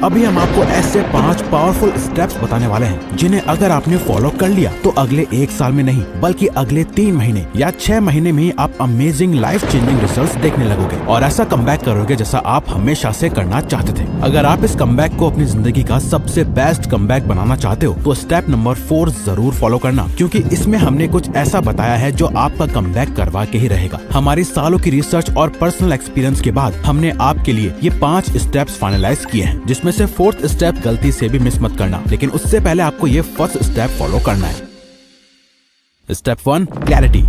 अभी हम आपको ऐसे 5 पावरफुल स्टेप्स बताने वाले हैं जिन्हें अगर आपने फॉलो कर लिया तो अगले 1 साल में नहीं बल्कि अगले 3 महीने या 6 महीने में आप अमेजिंग लाइफ चेंजिंग रिजल्ट्स देखने लगोगे और ऐसा कमबैक करोगे जैसा आप हमेशा से करना चाहते थे। अगर आप इस कमबैक को अपनी जिंदगी का सबसे बेस्ट कमबैक बनाना चाहते हो तो स्टेप नंबर 4 जरूर फॉलो करना, क्योंकि इसमें हमने कुछ ऐसा बताया है जो आपका कमबैक करवा के ही रहेगा। हमारी सालों की रिसर्च और पर्सनल एक्सपीरियंस के बाद हमने आपके लिए ये 5 स्टेप्स फाइनलाइज किए हैं, जिसमें से 4th स्टेप गलती से भी मिस मत करना, लेकिन उससे पहले आपको ये फर्स्ट स्टेप फॉलो करना है। Step 1, clarity.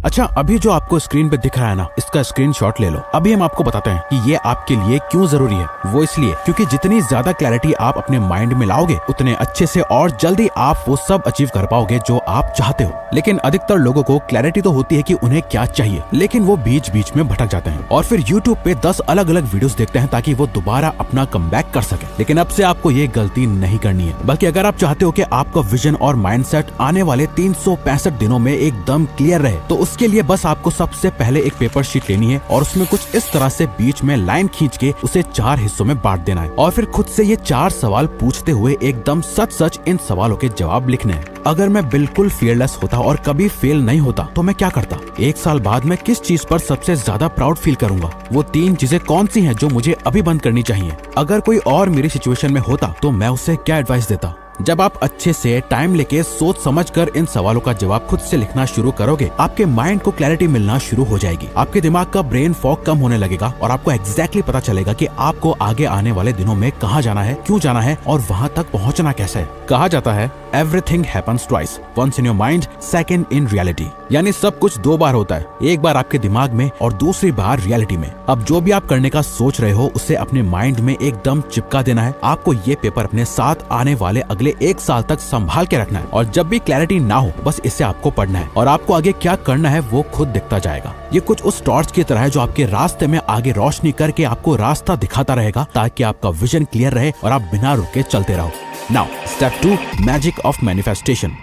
अच्छा, अभी जो आपको स्क्रीन पे दिख रहा है ना, इसका स्क्रीनशॉट ले लो। अभी हम आपको बताते हैं कि ये आपके लिए क्यों जरूरी है। वो इसलिए क्योंकि जितनी ज्यादा क्लैरिटी आप अपने माइंड में लाओगे उतने अच्छे से और जल्दी आप वो सब अचीव कर पाओगे जो आप चाहते हो। लेकिन अधिकतर लोगों को क्लैरिटी तो होती है कि उन्हें क्या चाहिए, लेकिन वो बीच बीच में भटक जाते हैं और फिर यूट्यूब पे 10 अलग अलग वीडियोस देखते हैं ताकि वो दोबारा अपना कमबैक कर सके। लेकिन अब से आपको ये गलती नहीं करनी है, बल्कि अगर आप चाहते हो कि आपका विजन और माइंडसेट आने वाले 365 दिनों में एकदम क्लियर रहे तो उसके लिए बस आपको सबसे पहले एक पेपर शीट लेनी है और उसमें कुछ इस तरह से बीच में लाइन खींच के उसे 4 हिस्सों में बांट देना है और फिर खुद से ये 4 सवाल पूछते हुए एकदम सच सच इन सवालों के जवाब लिखने हैं। अगर मैं बिल्कुल फियरलेस होता और कभी फेल नहीं होता तो मैं क्या करता? 1 साल बाद मैं किस चीज पर सबसे ज्यादा प्राउड फील करूंगा? वो 3 चीजें कौन सी हैं जो मुझे अभी बंद करनी चाहिए? अगर कोई और मेरी सिचुएशन में होता तो मैं उसे क्या एडवाइस देता? जब आप अच्छे से टाइम लेके सोच समझकर इन सवालों का जवाब खुद से लिखना शुरू करोगे, आपके माइंड को क्लैरिटी मिलना शुरू हो जाएगी। आपके दिमाग का ब्रेन फॉग कम होने लगेगा और आपको एग्जैक्टली पता चलेगा कि आपको आगे आने वाले दिनों में कहाँ जाना है, क्यों जाना है और वहाँ तक पहुँचना कैसे है। कहा जाता है everything happens twice, once in your mind, second in reality. यानी सब कुछ 2 बार होता है, एक बार आपके दिमाग में और दूसरी बार रियलिटी में। अब जो भी आप करने का सोच रहे हो उसे अपने माइंड में एकदम चिपका देना है। आपको ये पेपर अपने साथ आने वाले अगले 1 साल तक संभाल के रखना है और जब भी क्लैरिटी ना हो बस इसे आपको पढ़ना है और आपको आगे क्या करना है वो खुद दिखता जाएगा। ये कुछ उस टॉर्च की तरह है जो आपके रास्ते में आगे रोशनी करके आपको रास्ता दिखाता रहेगा ताकि आपका विजन क्लियर रहे और आप बिना रुके चलते रहो। Now step 2, magic of manifestation.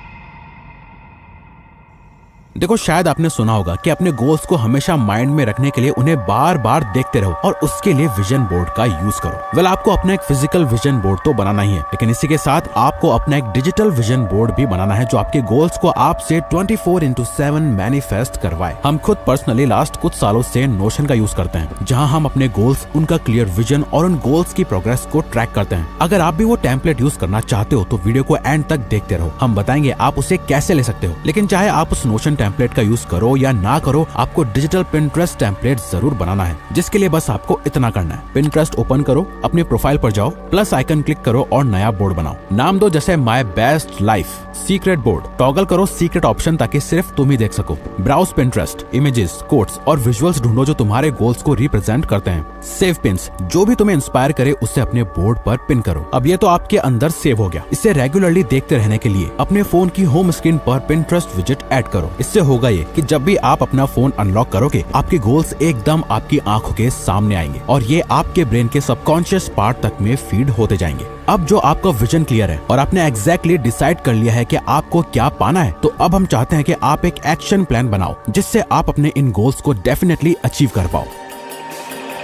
देखो, शायद आपने सुना होगा कि अपने गोल्स को हमेशा माइंड में रखने के लिए उन्हें बार बार देखते रहो और उसके लिए विजन बोर्ड का यूज करो। वेल, आपको अपना एक फिजिकल विजन बोर्ड तो बनाना ही है, लेकिन इसी के साथ आपको अपना एक डिजिटल विजन बोर्ड भी बनाना है जो आपके गोल्स को आपसे 24/7 मैनिफेस्ट करवाए। हम खुद पर्सनली लास्ट कुछ सालों से नोशन का यूज करते हैं, जहाँ हम अपने गोल्स, उनका क्लियर विजन और उन गोल्स की प्रोग्रेस को ट्रैक करते हैं। अगर आप भी वो टेम्पलेट यूज करना चाहते हो तो वीडियो को एंड तक देखते रहो, हम बताएंगे आप उसे कैसे ले सकते हो। लेकिन चाहे आप उस नोशन टेम्पलेट का यूज करो या ना करो, आपको डिजिटल पिंटरेस्ट टेम्पलेट जरूर बनाना है, जिसके लिए बस आपको इतना करना है। पिंटरेस्ट ओपन करो, अपने प्रोफाइल पर जाओ, प्लस आइकन क्लिक करो और नया बोर्ड बनाओ। नाम दो जैसे my best life secret board. Toggle करो सीक्रेट ऑप्शन ताकि सिर्फ तुम ही देख सको। ब्राउज पिंटरेस्ट, इमेजेस, कोट्स और विजुअल्स ढूंढो जो तुम्हारे गोल्स को रिप्रेजेंट करते हैं। सेव पिन्स, जो भी तुम्हें इंस्पायर करे उसे अपने बोर्ड पर पिन करो। अब ये तो आपके अंदर सेव हो गया। इसे रेगुलरली देखते रहने के लिए अपने फोन की होम स्क्रीन पर पिंटरेस्ट विजेट ऐड करो। इससे होगा ये कि जब भी आप अपना फोन अनलॉक करोगे आपके गोल्स एकदम आपकी आंखों के सामने आएंगे और ये आपके ब्रेन के सबकॉन्शियस पार्ट तक में फीड होते जाएंगे। अब जो आपका विजन क्लियर है और आपने एग्जैक्टली डिसाइड कर लिया है कि आपको क्या पाना है, तो अब हम चाहते हैं कि आप एक एक्शन प्लान बनाओ जिससे आप अपने इन गोल्स को डेफिनेटली अचीव कर पाओ।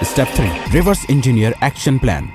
Step 3, reverse engineer action plan.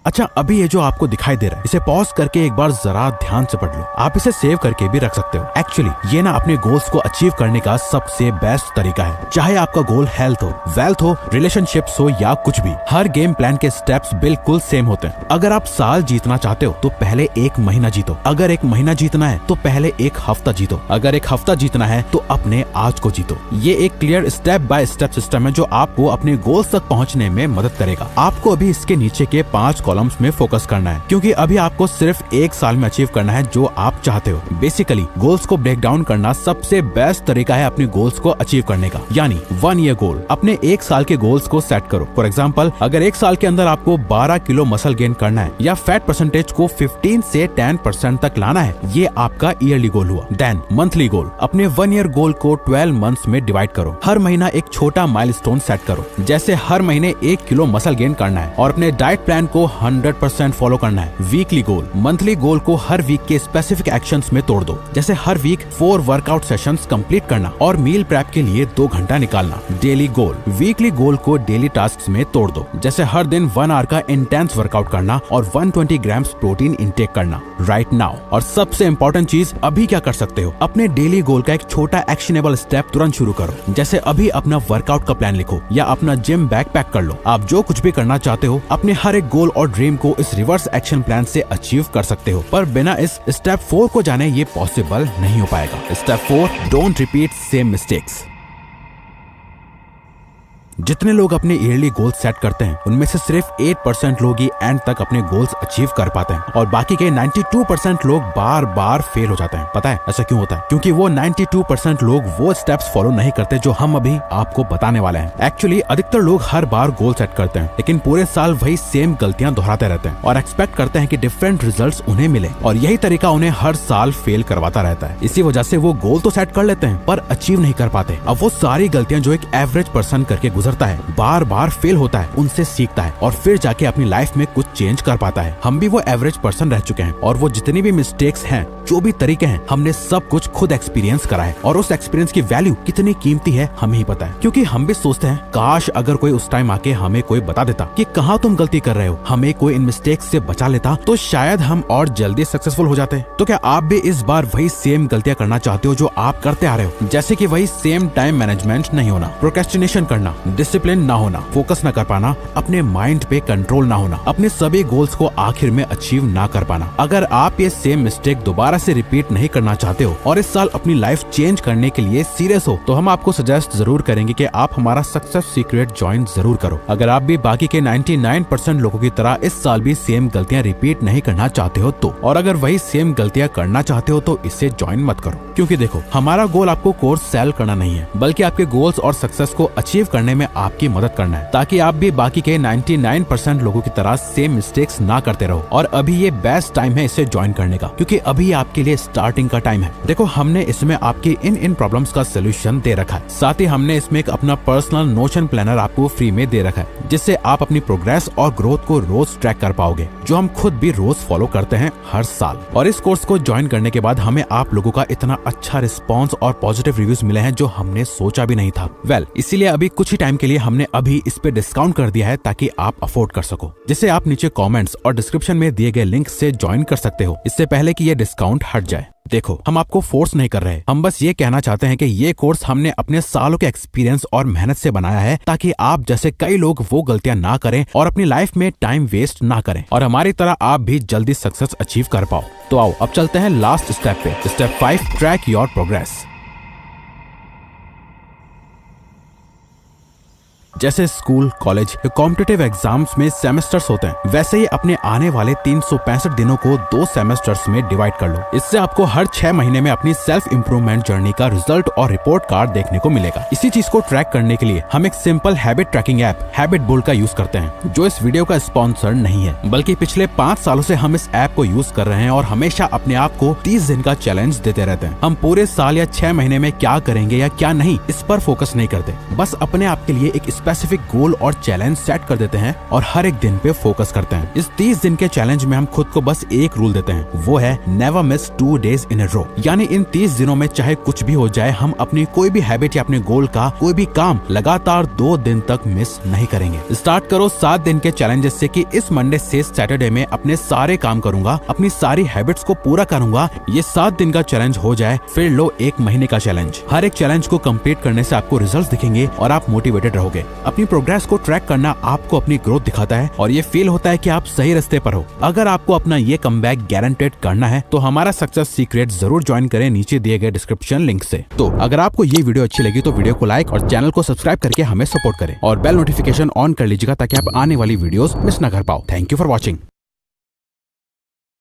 अच्छा, अभी ये जो आपको दिखाई दे रहा है इसे पॉज करके एक बार जरा ध्यान से पढ़ लो। आप इसे सेव करके भी रख सकते हो। एक्चुअली ये ना अपने गोल्स को अचीव करने का सबसे बेस्ट तरीका है। चाहे आपका गोल हेल्थ हो, वेल्थ हो, रिलेशनशिप्स हो या कुछ भी, हर गेम प्लान के स्टेप्स बिल्कुल सेम होते हैं। अगर आप साल जीतना चाहते हो तो पहले 1 महीना जीतो। अगर 1 महीना जीतना है तो पहले 1 हफ्ता जीतो। अगर 1 हफ्ता जीतना है तो अपने आज को जीतो। ये एक clear step by step system है जो आपको अपने गोल्स तक पहुंचने में मदद करेगा। आपको अभी इसके नीचे के 5 कॉलम्स में फोकस करना है, क्योंकि अभी आपको सिर्फ 1 साल में अचीव करना है जो आप चाहते हो। बेसिकली गोल्स को ब्रेक डाउन करना सबसे बेस्ट तरीका है अपने गोल्स को अचीव करने का। यानी 1 ईयर गोल, अपने 1 साल के गोल्स को सेट करो। फॉर एग्जांपल, अगर 1 साल के अंदर आपको 12 किलो मसल गेन करना है या फैट परसेंटेज को 15 से 10% तक लाना है, ये आपका ईयरली गोल हुआ। देन मंथली गोल, अपने 1 ईयर गोल को 12 मंथ्स में डिवाइड करो। हर महीना एक छोटा माइलस्टोन सेट करो, जैसे हर महीने 1 किलो मसल गेन करना है और अपने डाइट प्लान को 100% फॉलो करना है। वीकली गोल, मंथली गोल को हर वीक के स्पेसिफिक एक्शंस में तोड़ दो। जैसे हर वीक 4 वर्कआउट सेशंस कंप्लीट करना और मील प्रेप के लिए 2 घंटा निकालना। डेली गोल, वीकली गोल को डेली टास्क में तोड़ दो। जैसे हर दिन 1 आवर का इंटेंस वर्कआउट करना और 120 ग्राम्स प्रोटीन इंटेक करना राइट नाउ। और सबसे इंपॉर्टेंट चीज, अभी क्या कर सकते हो, अपने डेली गोल का एक छोटा एक्शनेबल स्टेप तुरंत शुरू करो। जैसे अभी अपना वर्कआउट का प्लान लिखो या अपना जिम बैग पैक कर लो। आप जो कुछ भी करना चाहते हो अपने हर एक गोल और ड्रीम को इस रिवर्स एक्शन प्लान से अचीव कर सकते हो, पर बिना इस स्टेप 4 को जाने ये पॉसिबल नहीं हो पाएगा। Step 4, don't repeat same mistakes. जितने लोग अपने ईयरली गोल्स सेट करते हैं उनमें से सिर्फ 8% लोग ही एंड तक अपने गोल्स अचीव कर पाते हैं और बाकी के 92% लोग बार बार फेल हो जाते हैं। पता है ऐसा क्यों होता है? क्योंकि वो 92% लोग वो स्टेप्स फॉलो नहीं करते जो हम अभी आपको बताने वाले हैं। एक्चुअली अधिकतर लोग हर बार गोल सेट करते हैं लेकिन पूरे साल वही सेम गलतियां दोहराते रहते हैं और एक्सपेक्ट करते हैं कि डिफरेंट रिजल्ट्स उन्हें मिले, और यही तरीका उन्हें हर साल फेल करवाता रहता है। इसी वजह से वो गोल तो सेट कर लेते हैं पर अचीव नहीं कर पाते। अब वो सारी गलतियां जो एक एवरेज पर्सन करके गुजरता है, बार बार फेल होता है, उनसे सीखता है और फिर जाके अपनी लाइफ में कुछ चेंज कर पाता है। हम भी वो एवरेज पर्सन रह चुके हैं और वो जितनी भी मिस्टेक्स हैं, जो भी तरीके हैं, हमने सब कुछ खुद एक्सपीरियंस करा है और उस एक्सपीरियंस की वैल्यू कितनी कीमती है हमें ही पता है। क्योंकि हम भी सोचते हैं काश अगर कोई उस टाइम आके हमें कोई बता देता कि कहाँ तुम गलती कर रहे हो, हमें कोई इन मिस्टेक्स से बचा लेता तो शायद हम और जल्दी सक्सेसफुल हो जाते। तो क्या आप भी इस बार वही सेम गलतियां करना चाहते हो जो आप करते आ रहे हो? जैसे कि वही सेम टाइम मैनेजमेंट नहीं होना, प्रोक्रेस्टिनेशन करना, डिसिप्लिन ना होना, फोकस ना कर पाना, अपने माइंड पे कंट्रोल ना होना, अपने सभी गोल्स को आखिर में अचीव ना कर पाना। अगर आप ये सेम मिस्टेक दोबारा से रिपीट नहीं करना चाहते हो और इस साल अपनी लाइफ चेंज करने के लिए सीरियस हो तो हम आपको सजेस्ट जरूर करेंगे कि आप हमारा सक्सेस सीक्रेट ज्वाइन जरूर करो। अगर आप भी बाकी के 99% लोगों की तरह इस साल भी सेम गलतियां रिपीट नहीं करना चाहते हो तो, और अगर वही सेम गलतियां करना चाहते हो तो इसे ज्वाइन मत करो। क्योंकि देखो, हमारा गोल आपको कोर्स सेल करना नहीं है बल्कि आपके गोल्स और सक्सेस को अचीव करने में आपकी मदद करना है, ताकि आप भी बाकी के 99% लोगों की तरह सेम मिस्टेक्स ना करते रहो। और अभी ये बेस्ट टाइम है इसे ज्वाइन करने का, क्योंकि अभी आपके लिए स्टार्टिंग का टाइम है। देखो, हमने इसमें आपकी इन प्रॉब्लम्स का सोल्यूशन दे रखा है, साथ ही हमने इसमें एक अपना पर्सनल नोशन प्लानर आपको फ्री में दे रखा है, जिससे आप अपनी प्रोग्रेस और ग्रोथ को रोज ट्रैक कर पाओगे, जो हम खुद भी रोज फॉलो करते हैं हर साल। और इस कोर्स को ज्वाइन करने के बाद हमें आप लोगों का इतना अच्छा रिस्पॉन्स और पॉजिटिव रिव्यूज मिले हैं जो हमने सोचा भी नहीं था। इसीलिए अभी कुछ ही टाइम के लिए हमने अभी इस पे डिस्काउंट कर दिया है ताकि आप अफोर्ड कर सको, जिसे आप नीचे कमेंट्स और डिस्क्रिप्शन में दिए गए लिंक से ज्वाइन कर सकते हो, इससे पहले कि ये डिस्काउंट हट जाए। देखो, हम आपको फोर्स नहीं कर रहे, हम बस ये कहना चाहते हैं कि ये कोर्स हमने अपने सालों के एक्सपीरियंस और मेहनत से बनाया है ताकि आप जैसे कई लोग वो गलतियां ना करें और अपनी लाइफ में टाइम वेस्ट ना करें और हमारी तरह आप भी जल्दी सक्सेस अचीव कर पाओ। तो आओ अब चलते हैं लास्ट स्टेप पे, स्टेप 5, ट्रैक योर प्रोग्रेस। जैसे स्कूल, कॉलेज या कॉम्पिटिटिव एग्जाम्स में सेमेस्टर्स होते हैं, वैसे ही अपने आने वाले 365 दिनों को 2 सेमेस्टर्स में डिवाइड कर लो। इससे आपको हर 6 महीने में अपनी सेल्फ इंप्रूवमेंट जर्नी का रिजल्ट और रिपोर्ट कार्ड देखने को मिलेगा। इसी चीज को ट्रैक करने के लिए हम एक simple habit tracking app habit built का यूज करते हैं, जो इस वीडियो का स्पॉन्सर नहीं है, बल्कि पिछले 5 सालों से हम इस ऐप को यूज कर रहे हैं और हमेशा अपने आप को 30 दिन का चैलेंज देते रहते हैं। हम पूरे साल या 6 महीने में क्या करेंगे या क्या नहीं, इस पर फोकस नहीं करते, बस अपने आप के लिए एक स्पेसिफिक गोल और चैलेंज सेट कर देते हैं और हर एक दिन पे फोकस करते हैं। इस 30 दिन के चैलेंज में हम खुद को बस एक रूल देते हैं, वो है never miss 2 days in a row। यानी इन 30 दिनों में चाहे कुछ भी हो जाए, हम अपनी कोई भी हैबिट या अपने गोल का कोई भी काम लगातार 2 दिन तक मिस नहीं करेंगे। स्टार्ट करो 7 दिन के चैलेंजेस से कि इस मंडे से सैटरडे में अपने सारे काम करूंगा, अपनी सारी हैबिट्स को पूरा करूंगा। ये 7 दिन का चैलेंज हो जाए, फिर लो 1 महीने का चैलेंज। हर एक चैलेंज को कंप्लीट करने से आपको रिजल्ट्स दिखेंगे और आप मोटिवेटेड रहोगे। अपनी प्रोग्रेस को ट्रैक करना आपको अपनी ग्रोथ दिखाता है और ये फील होता है कि आप सही रास्ते पर हो। अगर आपको अपना ये कमबैक गारंटेड करना है तो हमारा सक्सेस सीक्रेट जरूर ज्वाइन करें नीचे दिए गए डिस्क्रिप्शन लिंक से। तो अगर आपको ये वीडियो अच्छी लगी तो वीडियो को लाइक और चैनल को सब्सक्राइब करके हमें सपोर्ट करें और बेल नोटिफिकेशन ऑन कर लीजिएगा ताकि आप आने वाली वीडियोस मिस ना कर पाओ। Thank you for watching.